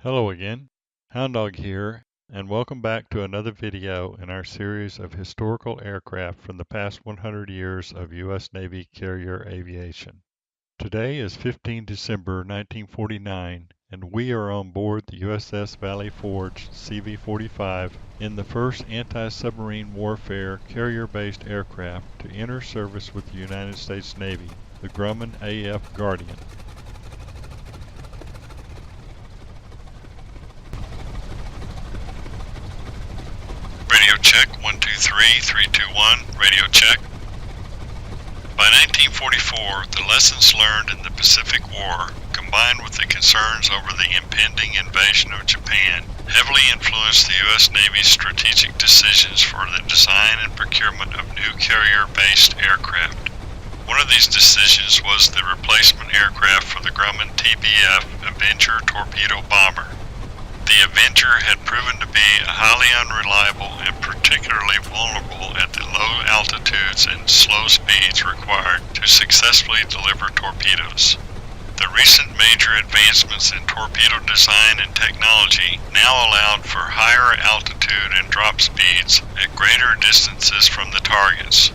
Hello again, Houndawg here, and welcome back to another video in our series of historical aircraft from the past 100 years of U.S. Navy carrier aviation. Today is 15 December 1949, and we are on board the USS Valley Forge CV-45 in the first anti-submarine warfare carrier-based aircraft to enter service with the United States Navy, the Grumman AF Guardian. Radio check, 123, 321, radio check. By 1944, the lessons learned in the Pacific War, combined with the concerns over the impending invasion of Japan, heavily influenced the U.S. Navy's strategic decisions for the design and procurement of new carrier-based aircraft. One of these decisions was the replacement aircraft for the Grumman TBF Avenger torpedo bomber. The Avenger had proven to be highly unreliable and particularly vulnerable at the low altitudes and slow speeds required to successfully deliver torpedoes. The recent major advancements in torpedo design and technology now allowed for higher altitude and drop speeds at greater distances from the targets.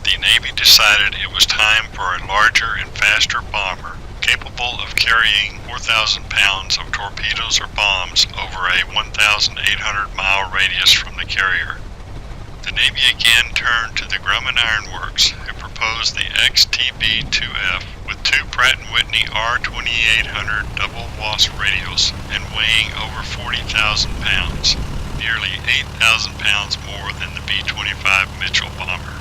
The Navy decided it was time for a larger and faster bomber capable of carrying 4,000 pounds of torpedoes or bombs over a 1,800-mile radius from the carrier. The Navy again turned to the Grumman Iron Works, who proposed the XTB-2F with two Pratt & Whitney R2800 double WASP radials and weighing over 40,000 pounds, nearly 8,000 pounds more than the B-25 Mitchell bomber.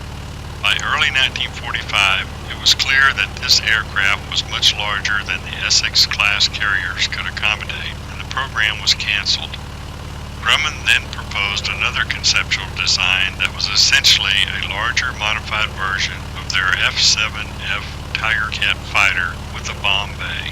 By early 1945, it was clear that this aircraft was much larger than the Essex-class carriers could accommodate, and the program was canceled. Grumman then proposed another conceptual design that was essentially a larger modified version of their F-7F Tigercat fighter with a bomb bay.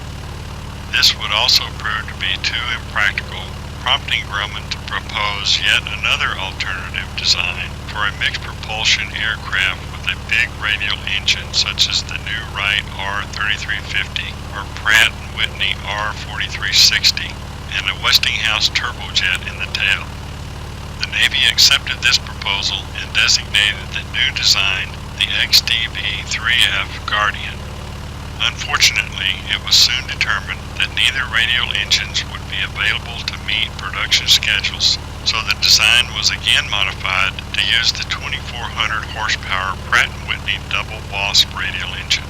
This would also prove to be too impractical, prompting Grumman to propose yet another alternative design for a mixed propulsion aircraft with a big radial engine such as the new Wright R3350 or Pratt & Whitney R4360 and a Westinghouse turbojet in the tail. The Navy accepted this proposal and designated the new design the XTB-3 AF Guardian. Unfortunately, it was soon determined that neither radial engines would be available to meet production schedules, so the design was again modified to use the 2,400 horsepower Pratt & Whitney double WASP radial engine.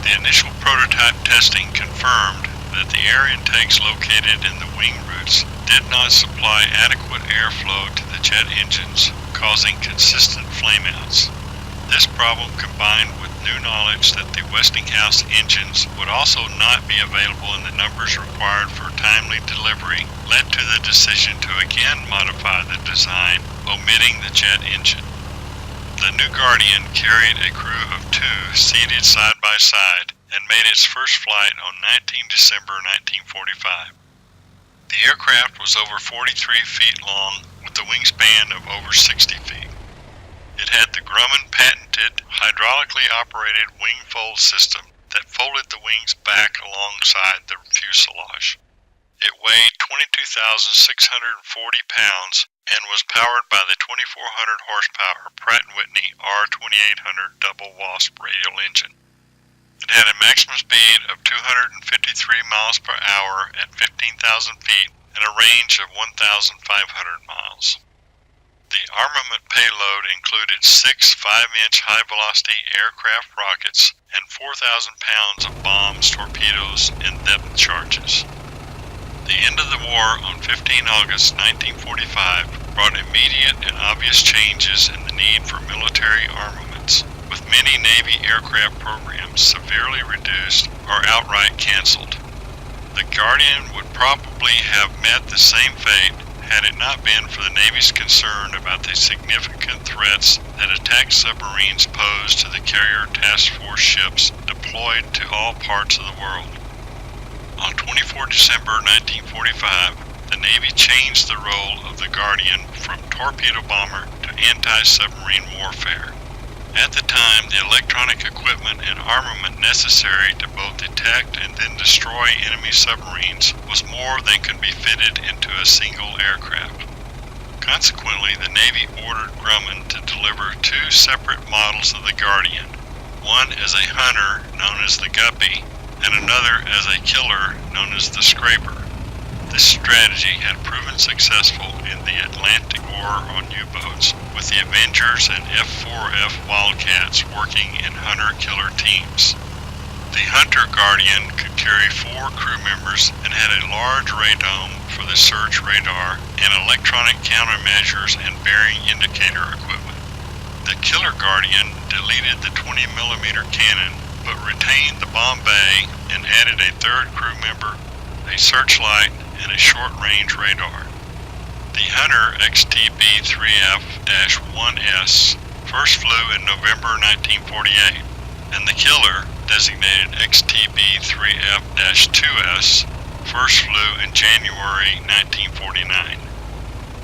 The initial prototype testing confirmed that the air intakes located in the wing roots did not supply adequate airflow to the jet engines, causing consistent flameouts. This problem, combined with new knowledge that the Westinghouse engines would also not be available in the numbers required for timely delivery, led to the decision to again modify the design, omitting the jet engine. The new Guardian carried a crew of two seated side by side and made its first flight on 19 December 1945. The aircraft was over 43 feet long with a wingspan of over 60 feet. It had the Grumman patented hydraulically operated wing fold system that folded the wings back alongside the fuselage. It weighed 22,640 pounds and was powered by the 2,400 horsepower Pratt & Whitney R2800 double WASP radial engine. It had a maximum speed of 253 miles per hour at 15,000 feet and a range of 1,500 miles. The armament payload included 6 5-inch high-velocity aircraft rockets and 4,000 pounds of bombs, torpedoes, and depth charges. The end of the war on 15 August 1945 brought immediate and obvious changes in the need for military armaments, with many Navy aircraft programs severely reduced or outright canceled. The Guardian would probably have met the same fate had it not been for the Navy's concern about the significant threats that attack submarines pose to the carrier task force ships deployed to all parts of the world. On 24 December 1945, the Navy changed the role of the Guardian from torpedo bomber to anti-submarine warfare. At the time, the electronic equipment and armament necessary to both detect and then destroy enemy submarines was more than could be fitted into a single aircraft. Consequently, the Navy ordered Grumman to deliver two separate models of the Guardian, one as a hunter known as the Guppy, and another as a killer known as the Scraper. This strategy had proven successful in the Atlantic War on U-boats, with the Avengers and F-4F Wildcats working in hunter-killer teams. The Hunter Guardian could carry 4 crew members and had a large radome for the search radar and electronic countermeasures and bearing indicator equipment. The Killer Guardian deleted the 20mm cannon but retained the bomb bay and added a 3rd crew member, a searchlight, and a short-range radar. The Hunter XTB-3F-1S first flew in November 1948, and the Killer, designated XTB-3F-2S, first flew in January 1949.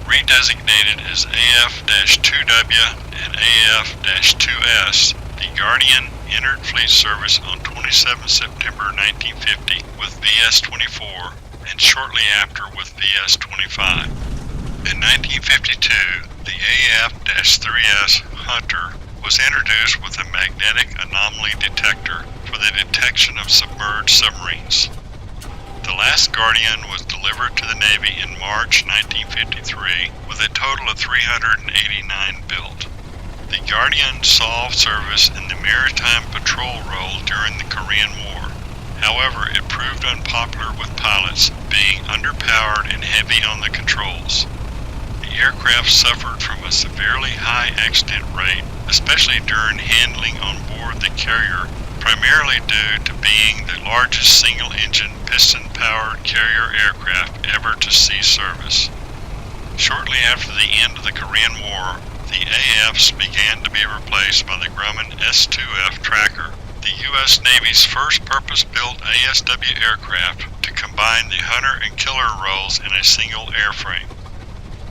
Redesignated as AF-2W and AF-2S, the Guardian entered fleet service on 27 September 1950 with VS-24 and shortly after with VS-25. In 1952, the AF-3S Hunter was introduced with a magnetic anomaly detector for the detection of submerged submarines. The last Guardian was delivered to the Navy in March 1953 with a total of 389 built. The Guardian saw service in the maritime patrol role during the Korean War. However, it proved unpopular with pilots, being underpowered and heavy on the controls. The aircraft suffered from a severely high accident rate, especially during handling on board the carrier, primarily due to being the largest single-engine piston-powered carrier aircraft ever to see service. Shortly after the end of the Korean War, the AFs began to be replaced by the Grumman S-2F Tracker, the U.S. Navy's first purpose-built ASW aircraft to combine the hunter and killer roles in a single airframe.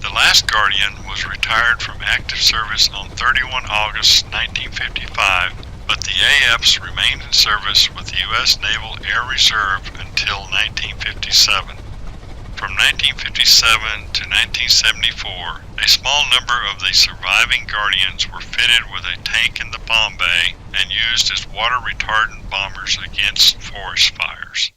The last Guardian was retired from active service on 31 August 1955, but the AFs remained in service with the U.S. Naval Air Reserve until 1957. From 1957 to 1974, a small number of the surviving Guardians were fitted with a tank in the bomb bay and used as water-retardant bombers against forest fires.